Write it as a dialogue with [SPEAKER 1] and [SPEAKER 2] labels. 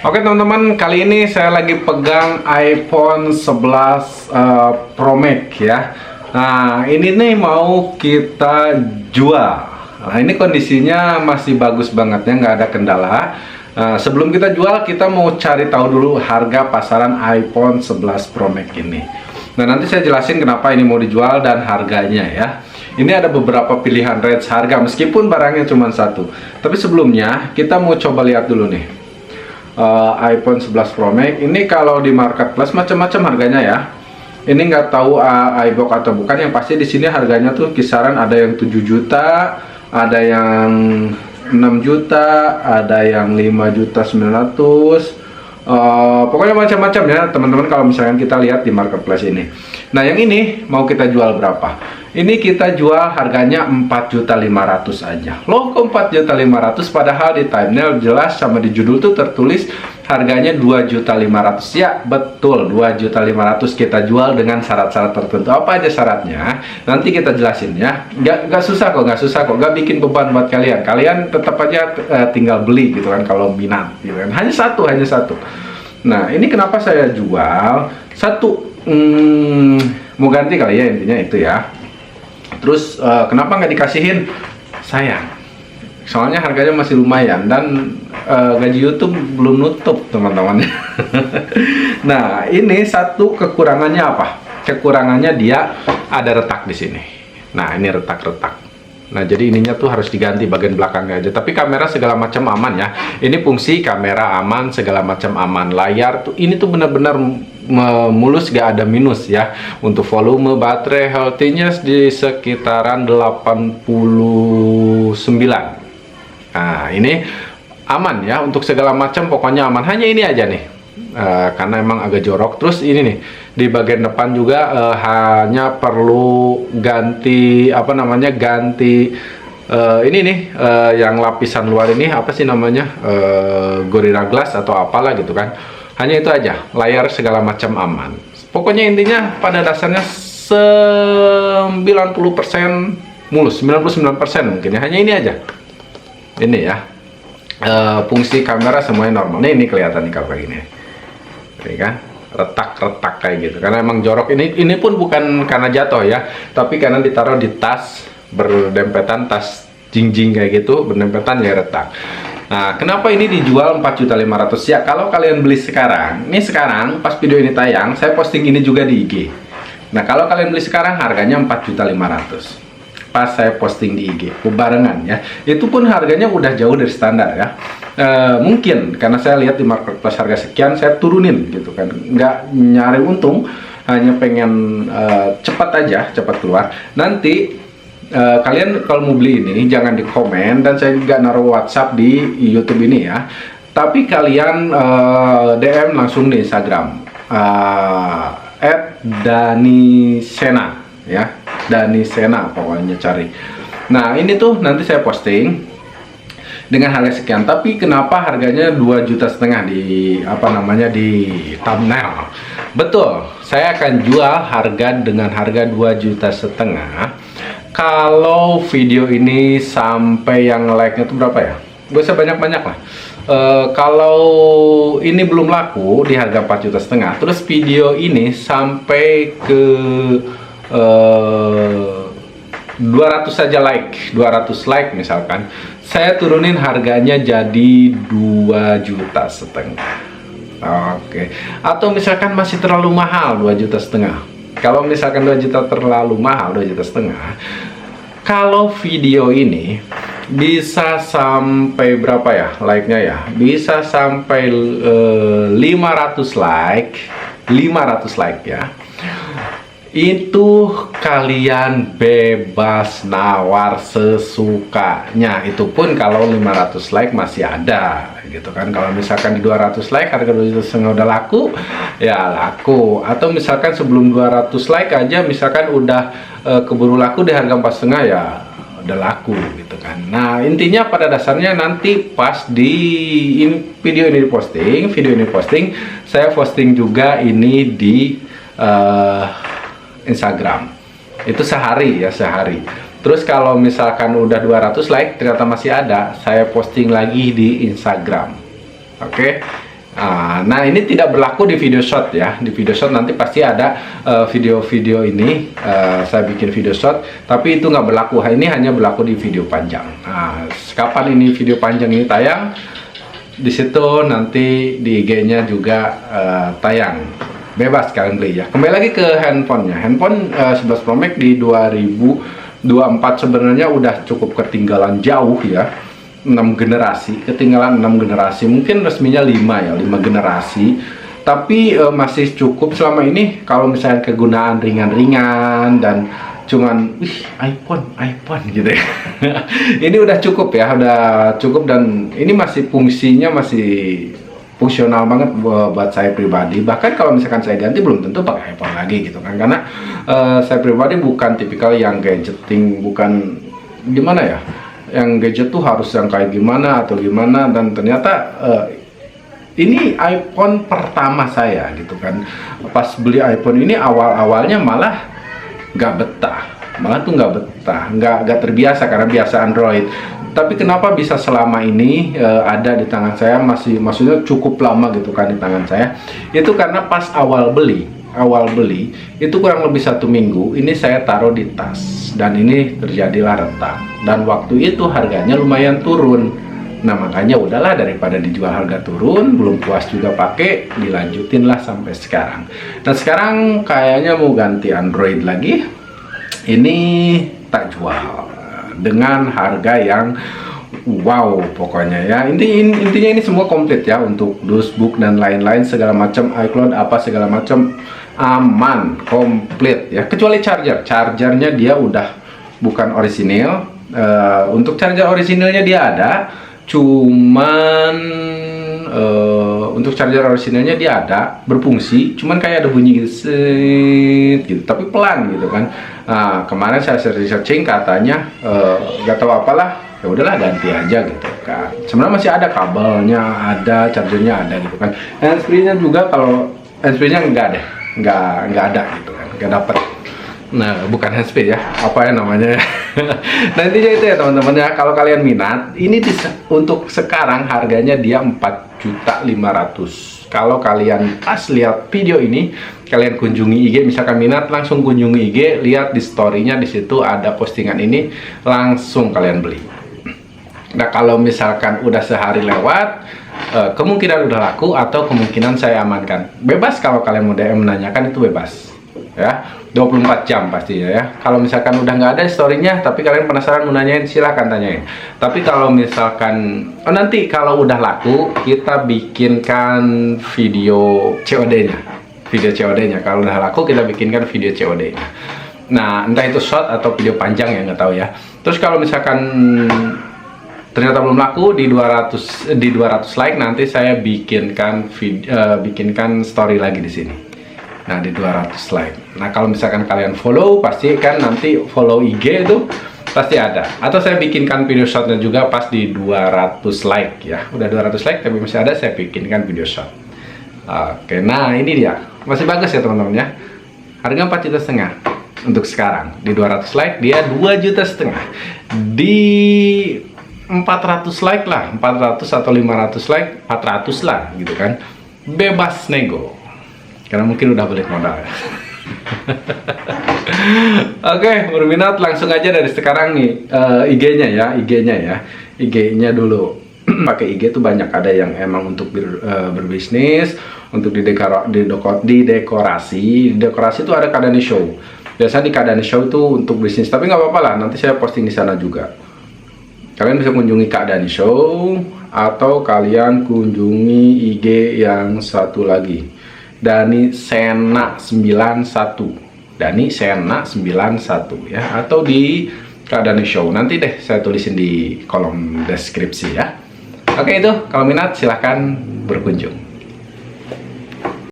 [SPEAKER 1] Oke teman-teman, kali ini saya lagi pegang iPhone 11 Pro Max ya. Nah ini nih mau kita jual. Nah ini kondisinya masih bagus banget ya, nggak ada kendala. Sebelum kita jual, kita mau cari tahu dulu harga pasaran iPhone 11 Pro Max ini. Nah nanti saya jelasin kenapa ini mau dijual dan harganya ya. Ini ada beberapa pilihan range harga meskipun barangnya cuma satu. Tapi sebelumnya kita mau coba lihat dulu nih. iPhone 11 Pro Max ini kalau di marketplace macam-macam harganya ya. Ini nggak tahu iBox atau bukan, yang pasti di sini harganya tuh kisaran ada yang 7 juta, ada yang 6 juta, ada yang 5.900.000. Pokoknya macam-macam ya teman-teman kalau misalkan kita lihat di marketplace ini. Nah yang ini mau kita jual berapa? Ini kita jual harganya 4.500.000 aja. Loh kok 4.500.000, padahal di thumbnail jelas sama di judul tuh tertulis harganya 2.500.000. Ya betul, 2.500.000 kita jual dengan syarat-syarat tertentu. Apa aja syaratnya? Nanti kita jelasin ya. Gak susah kok, gak bikin beban buat kalian. Kalian tetap aja tinggal beli gitu kan kalau minat gitu kan. Hanya satu. Nah ini kenapa saya jual satu, mau ganti kali ya, intinya itu ya. Terus kenapa nggak dikasihin? Sayang, soalnya harganya masih lumayan dan gaji YouTube belum nutup teman-teman. Nah ini satu kekurangannya apa? Kekurangannya dia ada retak di sini. Nah ini retak-retak. Nah jadi ininya tuh harus diganti bagian belakangnya aja. Tapi kamera segala macam aman ya. Ini fungsi kamera aman, segala macam aman. Layar tuh ini tuh benar-benar mulus, gak ada minus ya. Untuk volume baterai healthy-nya di sekitaran 89. Nah ini aman ya, untuk segala macam pokoknya aman. Hanya ini aja nih, karena emang agak jorok. Terus ini nih di bagian depan juga hanya perlu ganti ini nih yang lapisan luar ini apa sih namanya, Gorilla Glass atau apalah gitu kan. Hanya itu aja, layar segala macam aman. Pokoknya intinya pada dasarnya 90% mulus, 99% mungkin ya. Hanya ini aja. Ini ya. Fungsi kamera semuanya normal. Ini kelihatan nih kalau kayak gini. Ini kan retak-retak kayak gitu. Karena emang jorok. Ini pun bukan karena jatuh ya, tapi karena ditaruh di tas berdempetan, tas jinjing kayak gitu, berdempetan ya retak. Nah, kenapa ini dijual 4.500.000 ya? Kalau kalian beli sekarang, ini sekarang pas video ini tayang, saya posting ini juga di IG. Nah, kalau kalian beli sekarang harganya 4.500.000. Pas saya posting di IG, barengan ya. Itu pun harganya udah jauh dari standar ya. Mungkin karena saya lihat di marketplace harga sekian, saya turunin gitu kan. Nggak nyari untung, hanya pengen cepat aja, cepat keluar. Nanti kalian kalau mau beli ini jangan di komen, dan saya juga naruh WhatsApp di YouTube ini ya. Tapi kalian DM langsung di Instagram @danisena ya, Danisena pokoknya cari. Nah ini tuh nanti saya posting dengan harga sekian. Tapi kenapa harganya 2,5 juta di di thumbnail? Betul, saya akan jual dengan harga 2,5 juta. Kalau video ini sampai yang like-nya tuh berapa ya? Gak usah banyak-banyak lah. Kalau ini belum laku di harga 4,5 juta, terus video ini sampai ke 200 saja like, 200 like misalkan, saya turunin harganya jadi 2,5 juta. Oke. Atau misalkan masih terlalu mahal 2,5 juta. Kalau misalkan 2 juta terlalu mahal, 2,5 juta, kalau video ini bisa sampai berapa ya like-nya ya? Bisa sampai 500 like ya. Itu kalian bebas nawar sesukanya. Itu pun kalau 500 like masih ada gitu kan. Kalau misalkan di 200 like harga 2,5 juta udah laku, ya laku. Atau misalkan sebelum 200 like aja misalkan udah keburu laku di harga 4,5, ya udah laku gitu kan. Nah intinya pada dasarnya nanti pas video ini posting, saya posting juga ini di Instagram. Itu sehari. Terus kalau misalkan udah 200 like ternyata masih ada, saya posting lagi di Instagram. Oke. Nah ini tidak berlaku di video short ya. Di video short nanti pasti ada video-video ini saya bikin video short, tapi itu nggak berlaku. Ini hanya berlaku di video panjang. Kapan ini video panjang ini tayang? Di situ nanti di IG-nya juga tayang. Bebas kalian beli ya. Kembali lagi ke handphonenya. Handphone 11 Pro Max di 2024 sebenarnya udah cukup ketinggalan jauh ya. 6 generasi, ketinggalan 6 generasi, mungkin resminya 5 ya, 5 generasi, tapi masih cukup selama ini kalau misalnya kegunaan ringan-ringan dan cuman iPhone gitu ya. Ini udah cukup ya, udah cukup, dan ini masih fungsinya masih fungsional banget buat saya pribadi. Bahkan kalau misalkan saya ganti belum tentu pakai iPhone lagi gitu kan, karena saya pribadi bukan tipikal yang gadgeting, bukan gimana ya, yang gadget tuh harus yang kayak gimana atau gimana, dan ternyata ini iPhone pertama saya gitu kan. Pas beli iPhone ini awal-awalnya malah nggak betah, nggak terbiasa karena biasa Android. Tapi kenapa bisa selama ini ada di tangan saya, maksudnya cukup lama gitu kan di tangan saya, itu karena pas awal beli itu kurang lebih 1 minggu ini saya taruh di tas, dan ini terjadilah retak, dan waktu itu harganya lumayan turun. Nah makanya udahlah, daripada dijual harga turun belum puas juga pakai, dilanjutin lah sampai sekarang. Dan sekarang kayaknya mau ganti Android lagi, ini tak jual dengan harga yang wow pokoknya ya. Intinya ini semua komplit ya, untuk dus, book dan lain-lain segala macam, iCloud apa segala macam aman, komplit ya, kecuali chargernya dia udah bukan orisinil. Untuk charger orisinilnya dia ada, cuman untuk charger orisinilnya dia ada, berfungsi, cuman kayak ada bunyi gitu, gitu tapi pelan gitu kan. Kemarin saya searching katanya gak tahu apalah, ya udahlah ganti aja gitu kan. Sebenarnya masih ada kabelnya, ada chargernya ada gitu kan. Handsfree-nya juga, kalau handsfree-nya nggak ada gitu kan, nggak dapet. Nah bukan handsfree ya, apa ya namanya ya. Nah intinya itu ya teman-teman ya, kalau kalian minat ini untuk sekarang harganya dia 4.500.000. Kalau kalian pas lihat video ini, kalian kunjungi IG, misalkan minat langsung kunjungi IG, lihat di story-nya, di situ ada postingan ini, langsung kalian beli. Nah kalau misalkan udah sehari lewat, kemungkinan udah laku atau kemungkinan saya amankan. Bebas kalau kalian mau DM menanyakan, itu bebas ya, 24 jam pastinya ya. Kalau misalkan udah nggak ada story-nya tapi kalian penasaran mau nanyain, silahkan tanyain. Tapi kalau misalkan nanti kalau udah laku, kita bikinkan video COD-nya. Kalau udah laku kita bikinkan video COD-nya. Nah entah itu short atau video panjang ya, nggak tahu ya. Terus kalau misalkan ternyata belum laku, di 200 like nanti saya bikinkan story lagi di sini. Nah di 200 like. Nah kalau misalkan kalian follow, pasti kan nanti follow IG itu pasti ada. Atau saya bikinkan video shortnya juga pas di 200 like ya. Udah 200 like tapi masih ada, saya bikinkan video short. Oke, nah ini dia, masih bagus ya teman-teman ya. Harga 4,5 juta untuk sekarang. Di 200 like dia 2,5 juta. Di 400 like lah, 400 atau 500 like, 400 lah gitu kan, bebas nego, karena mungkin udah balik modal ya. Oke, berminat langsung aja dari sekarang nih IG-nya dulu. Pakai IG tuh banyak, ada yang emang untuk berbisnis, untuk di dekorasi itu ada Kadani Show. Biasa di Kadani Show itu untuk bisnis, tapi nggak apa-apa lah, nanti saya posting di sana juga. Kalian bisa kunjungi Kak Dani Show, atau kalian kunjungi IG yang satu lagi, Dani Sena 91, Dani Sena 91 ya, atau di Kak Dani Show. Nanti deh saya tulisin di kolom deskripsi ya. Oke, itu kalau minat silahkan berkunjung.